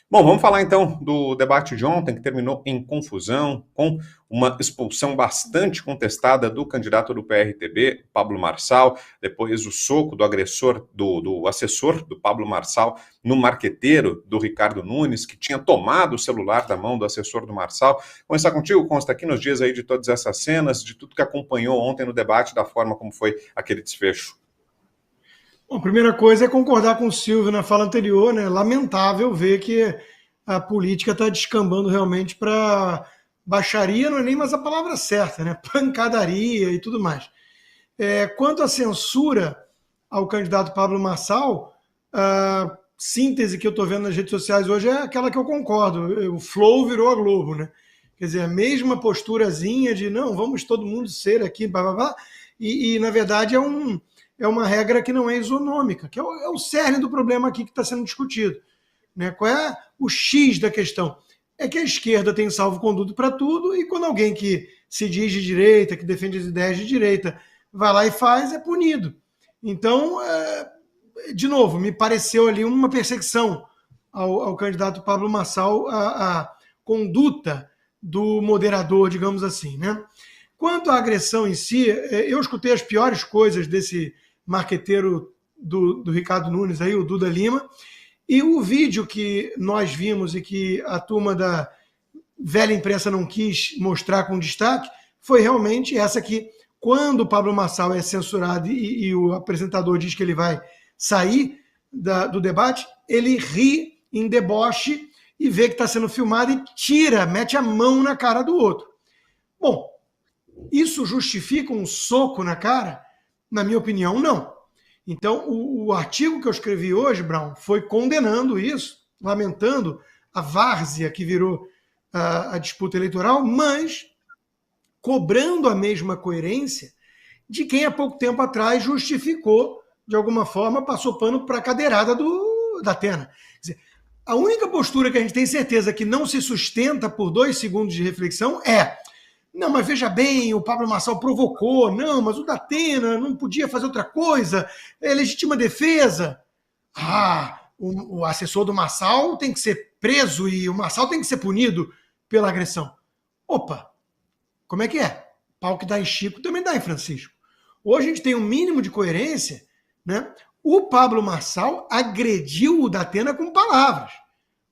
Bom, vamos falar então do debate de ontem, que terminou em confusão, com uma expulsão bastante contestada do candidato do PRTB, Pablo Marçal, depois o soco do agressor, do assessor do Pablo Marçal no marqueteiro do Ricardo Nunes, que tinha tomado o celular da mão do assessor do Marçal. Começar contigo, Consta, aqui nos dias aí de todas essas cenas, de tudo que acompanhou ontem no debate, da forma como foi aquele desfecho. Bom, a primeira coisa é concordar com o Silvio na fala anterior, né? Lamentável ver que a política está descambando realmente para baixaria, não é nem mais a palavra certa, né? Pancadaria e tudo mais. Quanto à censura ao candidato Pablo Marçal, a síntese que eu estou vendo nas redes sociais hoje é aquela que eu concordo. O Flow virou a Globo, né? Quer dizer, a mesma posturazinha de não, vamos todo mundo ser aqui, blá, blá, blá, e na verdade é uma regra que não é isonômica, que é o cerne do problema aqui que está sendo discutido. Né? Qual é o X da questão? É que a esquerda tem salvo-conduto para tudo, e quando alguém que se diz de direita, que defende as ideias de direita, vai lá e faz, é punido. Então, de novo, me pareceu ali uma perseguição ao candidato Pablo Marçal, a conduta do moderador, digamos assim. Né? Quanto à agressão em si, eu escutei as piores coisas desse marqueteiro do Ricardo Nunes, aí, o Duda Lima, e o vídeo que nós vimos e que a turma da velha imprensa não quis mostrar com destaque foi realmente essa que, quando o Pablo Marçal é censurado e o apresentador diz que ele vai sair do debate, ele ri em deboche e vê que está sendo filmado e mete a mão na cara do outro. Bom, isso justifica um soco na cara? Na minha opinião, não. Então, o artigo que eu escrevi hoje, Brown, foi condenando isso, lamentando a várzea que virou a disputa eleitoral, mas cobrando a mesma coerência de quem há pouco tempo atrás justificou, de alguma forma, passou pano para a cadeirada da Atena. Quer dizer, a única postura que a gente tem certeza que não se sustenta por 2 segundos de reflexão é: não, mas veja bem, o Pablo Marçal provocou, não, mas o Datena não podia fazer outra coisa, é legítima defesa. O assessor do Marçal tem que ser preso e o Marçal tem que ser punido pela agressão. Opa, como é que é? Pau que dá em Chico também dá em Francisco. Hoje a gente tem um mínimo de coerência, né? O Pablo Marçal agrediu o Datena com palavras.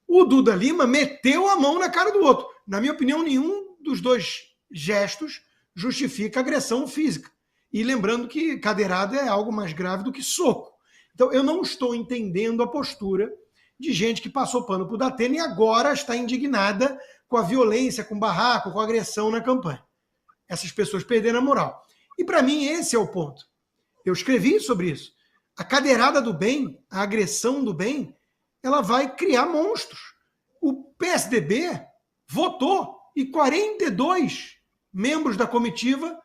O Duda Lima meteu a mão na cara do outro. Na minha opinião, nenhum dos dois gestos justifica agressão física. E lembrando que cadeirada é algo mais grave do que soco. Então, eu não estou entendendo a postura de gente que passou pano para o Datena e agora está indignada com a violência, com o barraco, com a agressão na campanha. Essas pessoas perderam a moral. E para mim esse é o ponto. Eu escrevi sobre isso. A cadeirada do bem, a agressão do bem, ela vai criar monstros. O PSDB votou e 42 membros da comitiva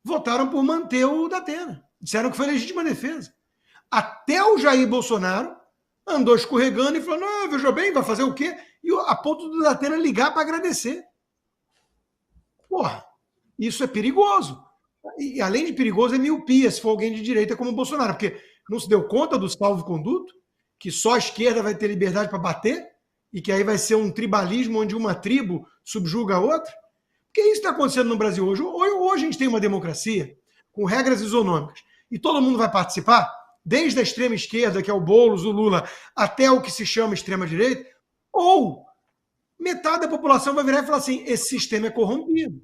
votaram por manter o Datena. Disseram que foi legítima defesa. Até o Jair Bolsonaro andou escorregando e falou: não, veja bem, vai fazer o quê? E a ponto do Datena ligar para agradecer. Porra, isso é perigoso. E além de perigoso, é miopia se for alguém de direita como o Bolsonaro, porque não se deu conta do salvo-conduto, que só a esquerda vai ter liberdade para bater, e que aí vai ser um tribalismo onde uma tribo subjuga a outra. Porque isso está acontecendo no Brasil hoje. Hoje a gente tem uma democracia com regras isonômicas e todo mundo vai participar, desde a extrema esquerda, que é o Boulos, o Lula, até o que se chama extrema direita, ou metade da população vai virar e falar assim: esse sistema é corrompido.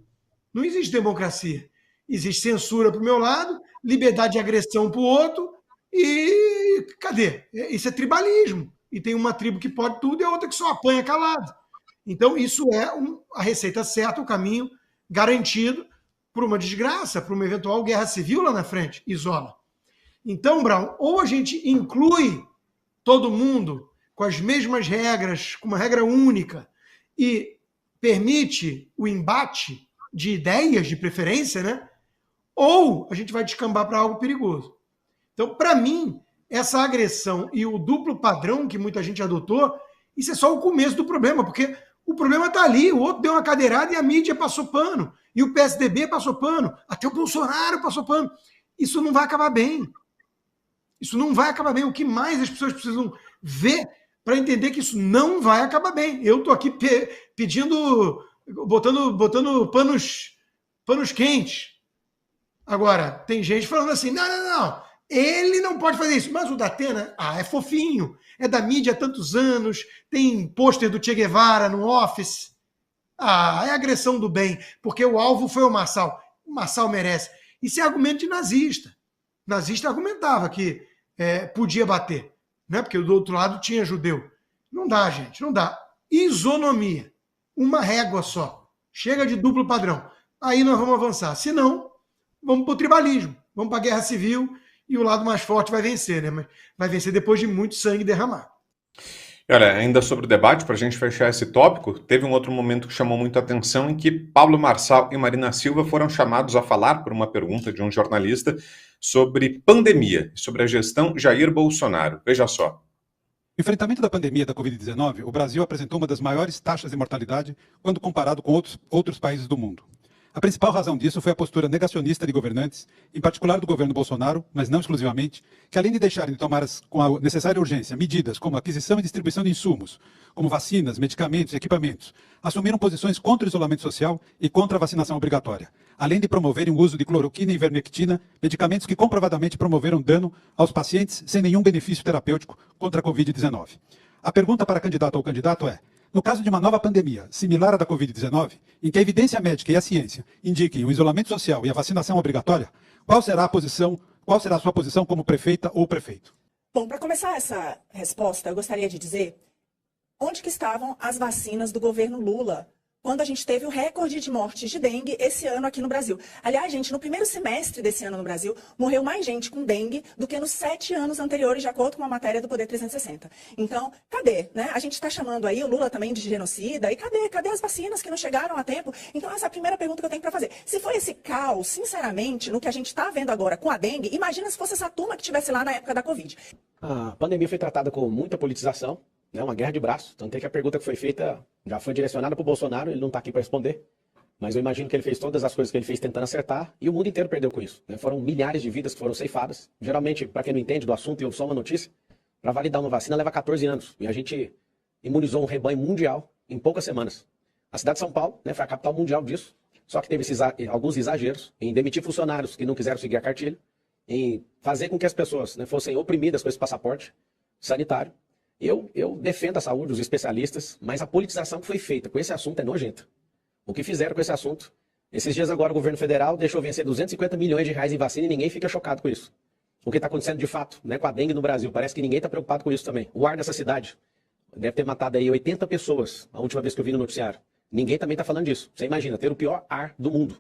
Não existe democracia. Existe censura para o meu lado, liberdade de agressão para o outro, e cadê? Isso é tribalismo. E tem uma tribo que pode tudo e a outra que só apanha calado. Então, isso é a receita certa, o caminho garantido para uma desgraça, para uma eventual guerra civil lá na frente. Isola. Então, Brown, ou a gente inclui todo mundo com as mesmas regras, com uma regra única, e permite o embate de ideias, de preferência, né? Ou a gente vai descambar para algo perigoso. Então, para mim, essa agressão e o duplo padrão que muita gente adotou, isso é só o começo do problema, porque o problema está ali, o outro deu uma cadeirada e a mídia passou pano, e o PSDB passou pano, até o Bolsonaro passou pano. Isso não vai acabar bem. Isso não vai acabar bem. O que mais as pessoas precisam ver para entender que isso não vai acabar bem. Eu estou aqui pedindo, botando panos quentes. Agora, tem gente falando assim, não, ele não pode fazer isso. Mas o Datena, é fofinho, é da mídia há tantos anos, tem pôster do Che Guevara no Office. É agressão do bem, porque o alvo foi o Marçal. O Marçal merece. Isso é argumento de nazista. O nazista argumentava que podia bater, né? Porque do outro lado tinha judeu. Não dá, gente, não dá. Isonomia. Uma régua só. Chega de duplo padrão. Aí nós vamos avançar. Se não, vamos para o tribalismo. Vamos para a guerra civil e o lado mais forte vai vencer, né? Mas vai vencer depois de muito sangue derramado. Olha, ainda sobre o debate, para a gente fechar esse tópico, teve um outro momento que chamou muito a atenção em que Pablo Marçal e Marina Silva foram chamados a falar por uma pergunta de um jornalista sobre pandemia, sobre a gestão Jair Bolsonaro. Veja só. No enfrentamento da pandemia da Covid-19, o Brasil apresentou uma das maiores taxas de mortalidade quando comparado com outros países do mundo. A principal razão disso foi a postura negacionista de governantes, em particular do governo Bolsonaro, mas não exclusivamente, que além de deixarem de tomar com a necessária urgência medidas como aquisição e distribuição de insumos, como vacinas, medicamentos e equipamentos, assumiram posições contra o isolamento social e contra a vacinação obrigatória, além de promoverem o uso de cloroquina e ivermectina, medicamentos que comprovadamente promoveram dano aos pacientes sem nenhum benefício terapêutico contra a Covid-19. A pergunta para candidato ou candidato é: no caso de uma nova pandemia, similar à da Covid-19, em que a evidência médica e a ciência indiquem o isolamento social e a vacinação obrigatória, qual será a sua posição como prefeita ou prefeito? Bom, para começar essa resposta, eu gostaria de dizer onde que estavam as vacinas do governo Lula quando a gente teve o recorde de mortes de dengue esse ano aqui no Brasil. Aliás, gente, no primeiro semestre desse ano no Brasil, morreu mais gente com dengue do que nos 7 anos anteriores, de acordo com uma matéria do Poder 360. Então, cadê? Né? A gente está chamando aí o Lula também de genocida, e cadê as vacinas que não chegaram a tempo? Então, essa é a primeira pergunta que eu tenho para fazer. Se foi esse caos, sinceramente, no que a gente está vendo agora com a dengue, imagina se fosse essa turma que estivesse lá na época da Covid. A pandemia foi tratada com muita politização, né, uma guerra de braços. Tanto é que a pergunta que foi feita já foi direcionada para o Bolsonaro, ele não está aqui para responder. Mas eu imagino que ele fez todas as coisas que ele fez tentando acertar e o mundo inteiro perdeu com isso. Né? Foram milhares de vidas que foram ceifadas. Geralmente, para quem não entende do assunto e ouve só uma notícia, para validar uma vacina leva 14 anos. E a gente imunizou um rebanho mundial em poucas semanas. A cidade de São Paulo, né, foi a capital mundial disso. Só que teve alguns exageros em demitir funcionários que não quiseram seguir a cartilha, em fazer com que as pessoas, né, fossem oprimidas com esse passaporte sanitário. Eu defendo a saúde, os especialistas, mas a politização que foi feita com esse assunto é nojenta. O que fizeram com esse assunto? Esses dias agora o governo federal deixou vencer 250 milhões de reais em vacina e ninguém fica chocado com isso. O que está acontecendo de fato, né, com a dengue no Brasil, parece que ninguém está preocupado com isso também. O ar dessa cidade deve ter matado aí 80 pessoas, a última vez que eu vi no noticiário. Ninguém também está falando disso. Você imagina, ter o pior ar do mundo.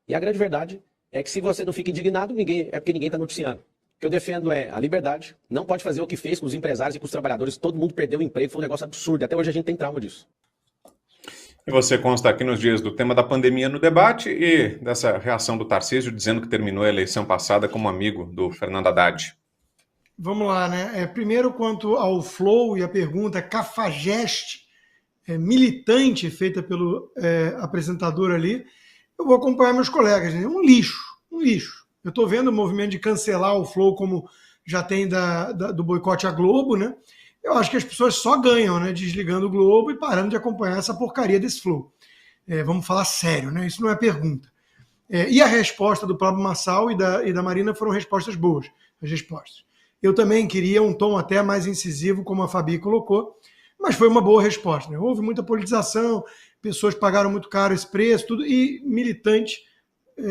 E a grande verdade é que se você não fica indignado, é porque ninguém está noticiando. O que eu defendo é a liberdade. Não pode fazer o que fez com os empresários e com os trabalhadores. Todo mundo perdeu o emprego. Foi um negócio absurdo. Até hoje a gente tem trauma disso. E você consta aqui nos dias do tema da pandemia no debate e dessa reação do Tarcísio dizendo que terminou a eleição passada como amigo do Fernando Haddad. Vamos lá, né? Primeiro, quanto ao flow e a pergunta cafajeste, militante, feita pelo apresentador ali, eu vou acompanhar meus colegas. Né? Um lixo. Eu estou vendo o movimento de cancelar o Flow, como já tem do boicote à Globo, né? Eu acho que as pessoas só ganham, né? Desligando o Globo e parando de acompanhar essa porcaria desse Flow. Vamos falar sério, né? Isso não é pergunta. E a resposta do Pablo Marçal e da Marina foram respostas boas, as respostas. Eu também queria um tom até mais incisivo, como a Fabi colocou, mas foi uma boa resposta. Né? Houve muita politização, pessoas pagaram muito caro esse preço, tudo, e militante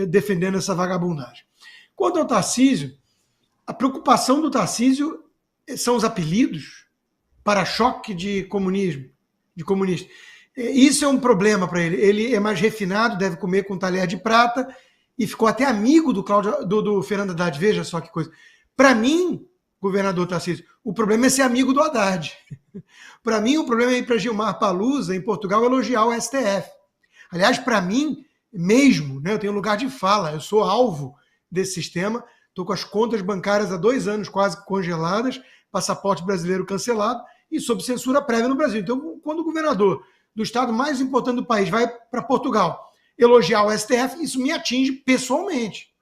defendendo essa vagabundagem. Quanto ao Tarcísio, a preocupação do Tarcísio são os apelidos para-choque de comunismo, de comunista. Isso é um problema para ele. Ele é mais refinado, deve comer com talher de prata e ficou até amigo do Fernando Haddad. Veja só que coisa. Para mim, governador Tarcísio, o problema é ser amigo do Haddad. Para mim, o problema é ir para Gilmar Palusa, em Portugal, elogiar o STF. Aliás, para mim mesmo, né, eu tenho lugar de fala, eu sou alvo desse sistema, estou com as contas bancárias há 2 anos quase congeladas, passaporte brasileiro cancelado e sob censura prévia no Brasil. Então, quando o governador do estado mais importante do país vai para Portugal elogiar o STF, isso me atinge pessoalmente.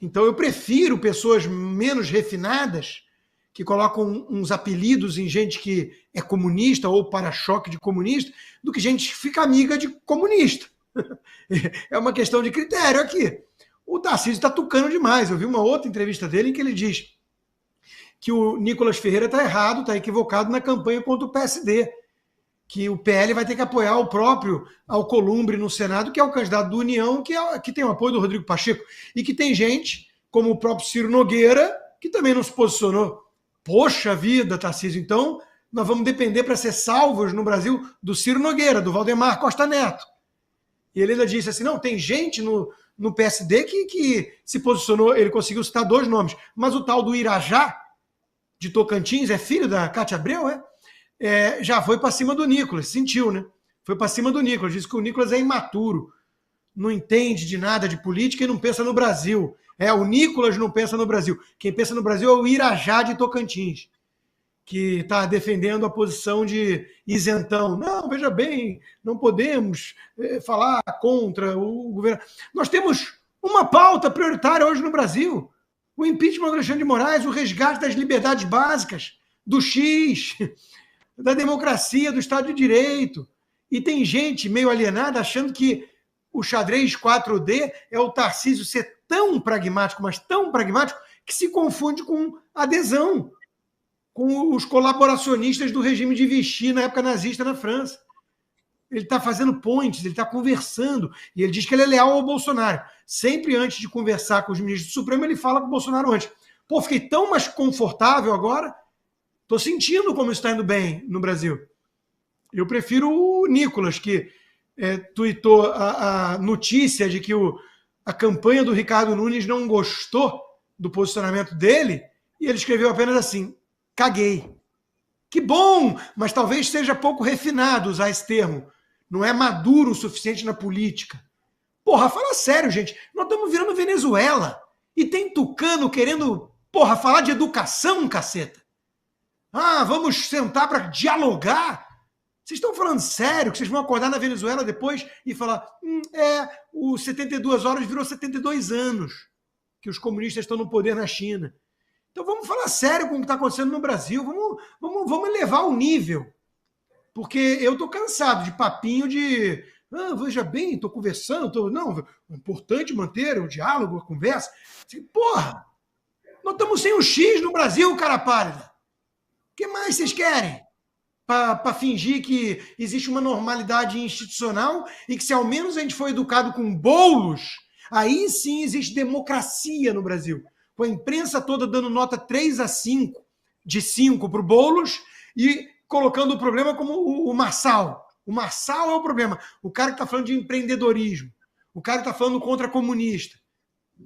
Então, eu prefiro pessoas menos refinadas que colocam uns apelidos em gente que é comunista ou para-choque de comunista, do que gente que fica amiga de comunista. É uma questão de critério aqui. O Tarcísio está tucando demais. Eu vi uma outra entrevista dele em que ele diz que o Nicolas Ferreira está errado, está equivocado na campanha contra o PSD, que o PL vai ter que apoiar o próprio Alcolumbre no Senado, que é o candidato do União, que tem o apoio do Rodrigo Pacheco, e que tem gente, como o próprio Ciro Nogueira, que também não se posicionou. Poxa vida, Tarcísio, então nós vamos depender para ser salvos no Brasil do Ciro Nogueira, do Valdemar Costa Neto. E ele ainda disse assim, não, tem gente no PSD que se posicionou, ele conseguiu citar 2 nomes, mas o tal do Irajá, de Tocantins, é filho da Cátia Abreu, já foi para cima do Nicolas, sentiu, né? Foi para cima do Nicolas, disse que o Nicolas é imaturo, não entende de nada de política e não pensa no Brasil. O Nicolas não pensa no Brasil. Quem pensa no Brasil é o Irajá de Tocantins, que está defendendo a posição de isentão. Não, veja bem, não podemos falar contra o governo. Nós temos uma pauta prioritária hoje no Brasil, o impeachment do Alexandre de Moraes, o resgate das liberdades básicas, do X, da democracia, do Estado de Direito. E tem gente meio alienada achando que o xadrez 4D é o Tarcísio ser tão pragmático, mas tão pragmático, que se confunde com adesão, com os colaboracionistas do regime de Vichy na época nazista na França. Ele está fazendo pontes, ele está conversando, e ele diz que ele é leal ao Bolsonaro. Sempre antes de conversar com os ministros do Supremo, ele fala com o Bolsonaro antes. Pô, fiquei tão mais confortável agora, estou sentindo como está indo bem no Brasil. Eu prefiro o Nicolas, que tuitou a notícia de que a campanha do Ricardo Nunes não gostou do posicionamento dele, e ele escreveu apenas assim, caguei. Que bom, mas talvez seja pouco refinado usar esse termo. Não é maduro o suficiente na política. Porra, fala sério, gente. Nós estamos virando Venezuela. E tem tucano querendo, falar de educação, caceta. Vamos sentar para dialogar? Vocês estão falando sério que vocês vão acordar na Venezuela depois e falar o 72 horas virou 72 anos que os comunistas estão no poder na China. Então vamos falar sério com o que está acontecendo no Brasil, vamos elevar o nível. Porque eu estou cansado de papinho de veja bem, estou conversando, não, é importante manter o diálogo, a conversa. Assim, porra, nós estamos sem o X no Brasil, cara pálida. O que mais vocês querem? Para fingir que existe uma normalidade institucional e que se ao menos a gente for educado com bolos, aí sim existe democracia no Brasil. Com a imprensa toda dando nota 3 a 5, de 5 para o Boulos e colocando o problema como o Marçal. O Marçal é o problema. O cara que está falando de empreendedorismo. O cara que está falando contra comunista.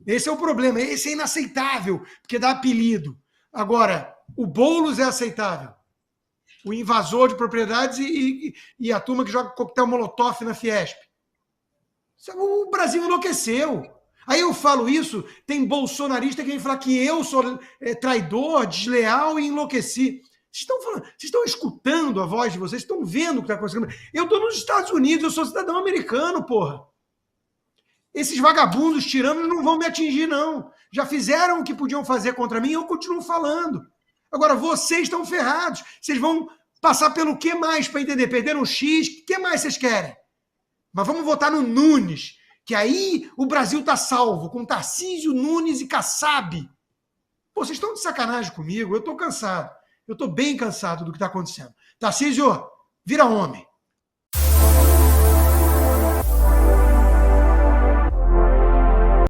Esse é o problema. Esse é inaceitável, porque dá apelido. Agora, o Boulos é aceitável. O invasor de propriedades e a turma que joga coquetel molotov na Fiesp. O Brasil enlouqueceu. Aí eu falo isso, tem bolsonarista que vem falar que eu sou traidor, desleal e enlouqueci. Vocês estão escutando a voz de vocês? Estão vendo o que está acontecendo? Eu estou nos Estados Unidos, eu sou cidadão americano, porra. Esses vagabundos tiranos não vão me atingir, não. Já fizeram o que podiam fazer contra mim e eu continuo falando. Agora, vocês estão ferrados. Vocês vão passar pelo que mais para entender? Perderam o X? O que mais vocês querem? Mas vamos votar no Nunes, que aí o Brasil está salvo, com Tarcísio, Nunes e Kassab. Pô, vocês estão de sacanagem comigo? Eu estou cansado. Eu estou bem cansado do que está acontecendo. Tarcísio, vira homem.